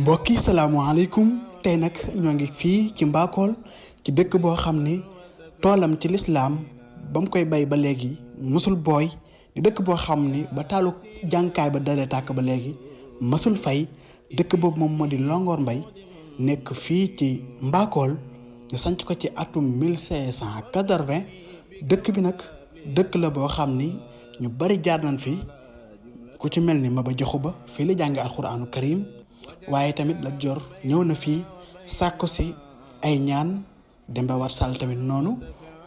mbokki salaamaaleykum tey nag ñoo ngi fii ci Mbakol ci dëkk boo xam ni toolam ci lislaam ba mu koy bay ba léegi mësul booy di dëkk boo xam ni ba taalu jànkaay ba dalee tàkk ba léegi mësul fay dëkk boobu moom moo di Longhor Mbaye nekk fii ci Mbakol ñu sanc ko ci atum 1580 dëkk bi nag dëkk la boo xam ni ñu bari jaar nañ fi ku ci mel ni Maba Jaxu Ba fii la jàngi alxuraanu karim waaye tamit Lat Joor ñëw na fii sàkku si ay ñaan Demba War Sall tamit noonu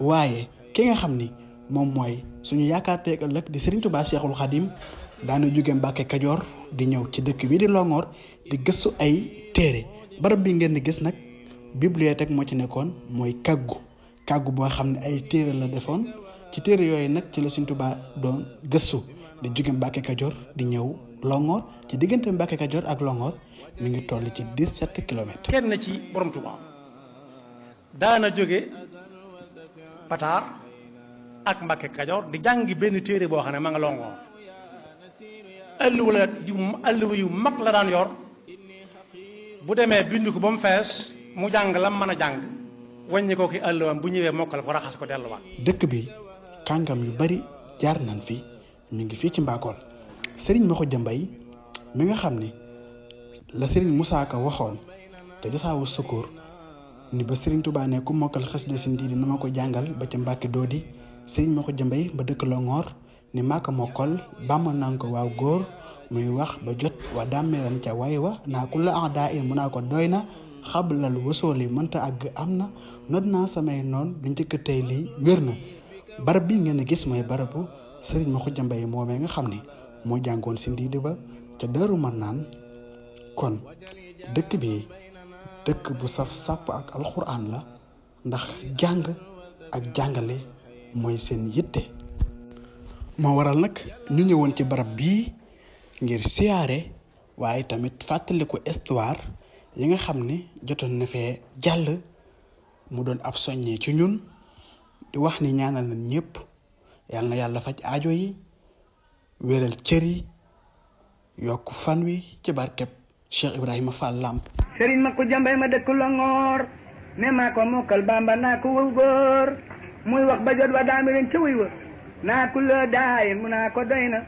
waaye ki nga xam ni moom mooy suñu yaakaar teeg ëllëg di Serigne Touba Cheikhoul Khadim daana jóge Mbàkke Kajoor di ñëw ci dëkk bi di Longhor di gëstu ay téere barab bi ngeen di gis nag bibliothèque moo ci nekkoon mooy kàggu boo xam ne ay téere la defoon ci téere yooyu nag ci la Serigne Touba doon gëstu di jóge Mbàkke Kajoor di ñëw Longhor ci diggante Mbàkke Kajoor ak Longhor mi ngi toll ci 17 kilomètres. kenn ci borom Touba daana jóge Pataar ak Mbàkke Kajoor di jàngi benn téere boo xam ne ma nga Longhor alluwa yu mag la daan yor bu demee bind ko ba mu fees mu jàng lam mën a jàng wàññi ko ki alluwam bu ñëwee mokkal ko raxas ko delluwaat. dëkk bi kàngam yu bari jaar nañ fi mi ngi fii ci Mbakol Serigne Makhoudia Mbaye mi nga xam ni la Serigne Moussa Ka waxoon te jasaawu sukkur ni ba Serigne Touba ne ku mokkal xasida si ndiidi na ma ko jàngal ba ca Mbàkke Doodi Serigne Makhoudia Mbaye ba dëkk Longhor ni maa ko mokkal bàmma naa ko waaw góor muy wax ba jot wa dàmmeeran ca way wa naa ku la daa in mu naa ko doy na xablal wasooli mënta àgg am na not naa samay noon du njëkk tey lii wér na barab bi ngeen gis mooy barabu Serigne Makhoudia Mbaye moomee nga xam ni moo jàngoon si ndiidi ba ca Daaru Marnaan kon dëkk bi dëkk bu saf sàpp ak alxuraan la ndax jàng ak jàngale mooy seen yitte moo waral nag ñu ñëwoon ci barab bii ngir siyaare waaye tamit fàttaliku histoire yi nga xam ni jotoon na fee jàll mu doon ab soññee ci ñun di wax ni ñaanal nañ ñëpp yal na yàlla faj aajo yi wéral cër yi yokk fan wi ci barkeb Cheikh Ibrahima Fall Lamp. Serigne Makhoudia Mbaye ma dëkk Longhor ne maa ko mokkal Bamba naa ko wëw góor muy wax ba jot wa daami ren ca wuy wa naa ko la daayin mu naa ko doy na